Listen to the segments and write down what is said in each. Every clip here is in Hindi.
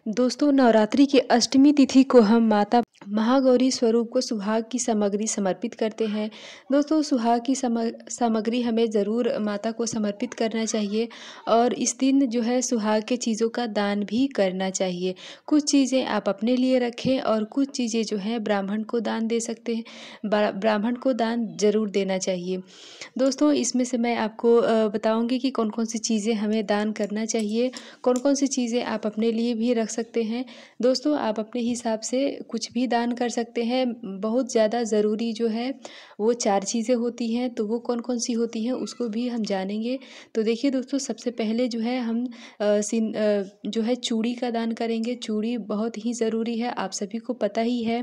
दोस्तों, नवरात्रि की अष्टमी तिथि को हम माता महागौरी स्वरूप को सुहाग की सामग्री समर्पित करते हैं। दोस्तों, सुहाग की सामग्री हमें ज़रूर माता को समर्पित करना चाहिए और इस दिन जो है सुहाग के चीज़ों का दान भी करना चाहिए। कुछ चीज़ें आप अपने लिए रखें और कुछ चीज़ें जो हैं ब्राह्मण को दान दे सकते हैं। ब्राह्मण को दान ज़रूर देना चाहिए। दोस्तों, इसमें से मैं आपको बताऊँगी कि कौन-कौन सी चीज़ें हमें दान करना चाहिए, कौन-कौन सी चीज़ें आप अपने लिए भी रख सकते हैं। दोस्तों, आप अपने हिसाब से कुछ भी दान कर सकते हैं। बहुत ज़्यादा ज़रूरी जो है वो 4 चीज़ें होती हैं, तो वो कौन-कौन सी होती हैं उसको भी हम जानेंगे। तो देखिए दोस्तों, सबसे पहले जो है हम जो है चूड़ी का दान करेंगे। चूड़ी बहुत ही ज़रूरी है। आप सभी को पता ही है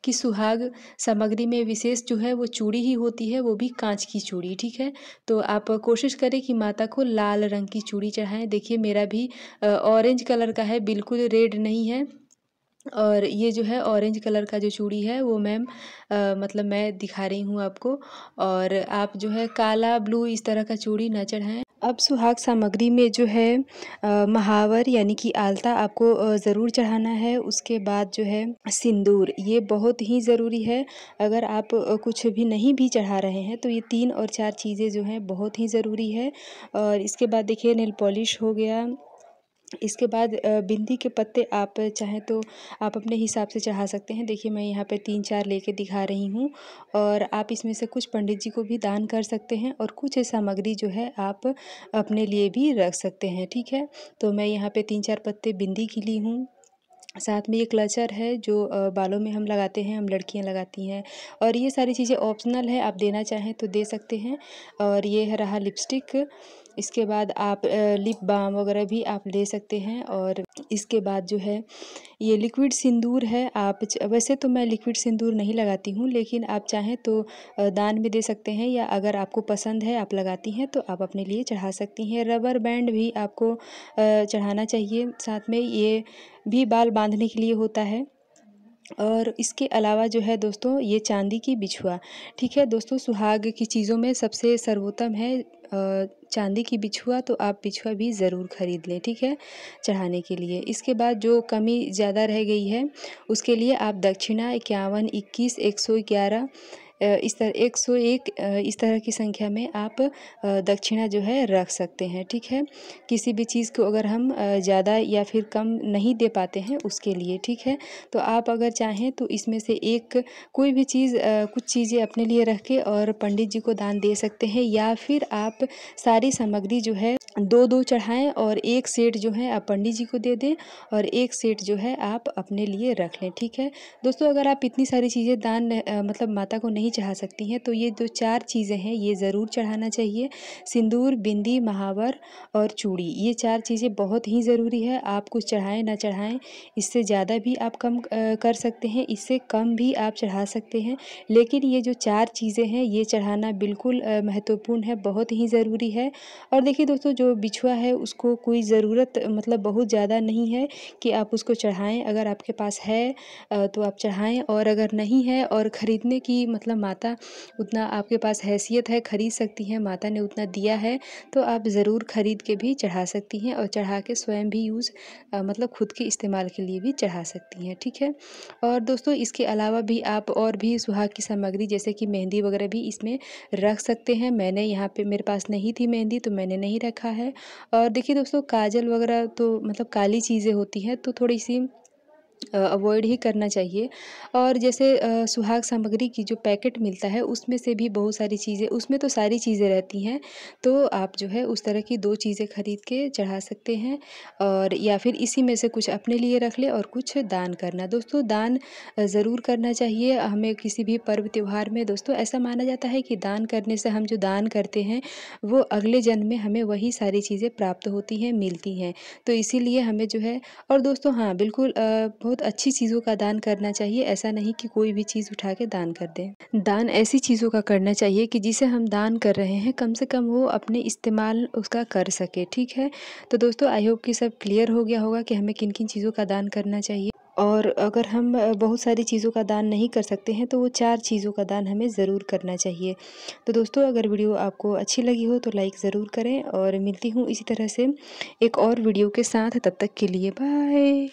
कि सुहाग सामग्री में विशेष जो है वो चूड़ी ही होती है, वो भी काँच की चूड़ी, ठीक है? तो आप कोशिश करें कि माता को लाल रंग की चूड़ी चढ़ाएँ। देखिए मेरा भी ऑरेंज कलर का है, बिल्कुल रेड नहीं है। और ये जो है ऑरेंज कलर का जो चूड़ी है वो मैम मतलब मैं दिखा रही हूँ आपको। और आप जो है काला, ब्लू इस तरह का चूड़ी ना चढ़ाएँ। अब सुहाग सामग्री में जो है महावर यानी कि आलता आपको ज़रूर चढ़ाना है। उसके बाद जो है सिंदूर, ये बहुत ही ज़रूरी है। अगर आप कुछ भी नहीं भी चढ़ा रहे हैं तो ये 3 और 4 चीज़ें जो हैं बहुत ही ज़रूरी है। और इसके बाद देखिए नेल पॉलिश हो गया। इसके बाद बिंदी के पत्ते आप चाहें तो आप अपने हिसाब से चढ़ा सकते हैं। देखिए मैं यहाँ पे 3-4 लेके दिखा रही हूँ। और आप इसमें से कुछ पंडित जी को भी दान कर सकते हैं और कुछ सामग्री जो है आप अपने लिए भी रख सकते हैं, ठीक है? तो मैं यहाँ पे 3-4 पत्ते बिंदी की ली हूँ। साथ में ये क्लचर है जो बालों में हम लगाते हैं, हम लड़कियां लगाती हैं। और ये सारी चीज़ें ऑप्शनल है, आप देना चाहें तो दे सकते हैं। और ये है रहा लिपस्टिक। इसके बाद आप लिप बाम वगैरह भी आप ले सकते हैं। और इसके बाद जो है ये लिक्विड सिंदूर है। आप वैसे तो मैं लिक्विड सिंदूर नहीं लगाती हूँ, लेकिन आप चाहें तो दान में दे सकते हैं, या अगर आपको पसंद है आप लगाती हैं तो आप अपने लिए चढ़ा सकती हैं। रबर बैंड भी आपको चढ़ाना चाहिए। साथ में ये भी बाल बांधने के लिए होता है। और इसके अलावा जो है दोस्तों ये चांदी की बिछुआ, ठीक है? दोस्तों, सुहाग की चीज़ों में सबसे सर्वोत्तम है चांदी की बिछुआ। तो आप बिछुआ भी ज़रूर खरीद लें, ठीक है? चढ़ाने के लिए। इसके बाद जो कमी ज़्यादा रह गई है उसके लिए आप दक्षिणा 51, 21, 111 इस तरह 101 इस तरह की संख्या में आप दक्षिणा जो है रख सकते हैं, ठीक है? किसी भी चीज़ को अगर हम ज़्यादा या फिर कम नहीं दे पाते हैं उसके लिए, ठीक है? तो आप अगर चाहें तो इसमें से एक कोई भी चीज़ कुछ चीज़ें अपने लिए रख के और पंडित जी को दान दे सकते हैं, या फिर आप सारी सामग्री जो है 2-2 चढ़ाएँ और 1 सेट जो है आप पंडित जी को दे दें और 1 सेट जो है आप अपने लिए रख लें, ठीक है? दोस्तों, अगर आप इतनी सारी चीज़ें दान मतलब माता को नहीं चढ़ा सकती हैं तो ये जो 4 चीज़ें हैं ये ज़रूर चढ़ाना चाहिए। सिंदूर, बिंदी, महावर और चूड़ी, ये 4 चीज़ें बहुत ही ज़रूरी है। आप कुछ चढ़ाएँ ना चढ़ाएँ, इससे ज़्यादा भी आप कम कर सकते हैं, इससे कम भी आप चढ़ा सकते हैं। लेकिन ये जो 4 चीज़ें हैं ये चढ़ाना बिल्कुल महत्वपूर्ण है, बहुत ही ज़रूरी है। और देखिए दोस्तों, जो बिछुआ है उसको कोई ज़रूरत मतलब बहुत ज़्यादा नहीं है कि आप उसको चढ़ाएँ। अगर आपके पास है तो आप चढ़ाएँ, और अगर नहीं है और ख़रीदने की मतलब माता उतना आपके पास हैसियत है, खरीद सकती हैं, माता ने उतना दिया है, तो आप ज़रूर खरीद के भी चढ़ा सकती हैं और चढ़ा के स्वयं भी मतलब खुद के इस्तेमाल के लिए भी चढ़ा सकती हैं, ठीक है? और दोस्तों, इसके अलावा भी आप और भी सुहाग की सामग्री जैसे कि मेहंदी वगैरह भी इसमें रख सकते हैं। मैंने यहाँ पे मेरे पास नहीं थी मेहंदी तो मैंने नहीं रखा है। और देखिए दोस्तों, काजल वगैरह तो मतलब काली चीज़ें होती हैं तो थोड़ी-सी अवॉइड ही करना चाहिए। और जैसे सुहाग सामग्री की जो पैकेट मिलता है उसमें से भी बहुत सारी चीज़ें, उसमें तो सारी चीज़ें रहती हैं, तो आप जो है उस तरह की 2 चीज़ें खरीद के चढ़ा सकते हैं। और या फिर इसी में से कुछ अपने लिए रख लें और कुछ दान करना। दोस्तों, दान ज़रूर करना चाहिए हमें किसी भी पर्व त्योहार में। दोस्तों, ऐसा माना जाता है कि दान करने से, हम जो दान करते हैं वो अगले जन्म में हमें वही सारी चीज़ें प्राप्त होती हैं, मिलती हैं। तो इसीलिए हमें जो है, और दोस्तों हाँ, बिल्कुल बहुत अच्छी चीज़ों का दान करना चाहिए, ऐसा नहीं कि कोई भी चीज़ उठा के दान कर दें। दान ऐसी चीज़ों का करना चाहिए कि जिसे हम दान कर रहे हैं कम से कम वो अपने इस्तेमाल उसका कर सके, ठीक है? तो दोस्तों, आई होप कि सब क्लियर हो गया होगा कि हमें किन-किन चीज़ों का दान करना चाहिए। और अगर हम बहुत सारी चीज़ों का दान नहीं कर सकते हैं तो वो 4 चीज़ों का दान हमें ज़रूर करना चाहिए। तो दोस्तों, अगर वीडियो आपको अच्छी लगी हो तो लाइक ज़रूर करें, और मिलती हूँ इसी तरह से एक और वीडियो के साथ। तब तक के लिए बाय।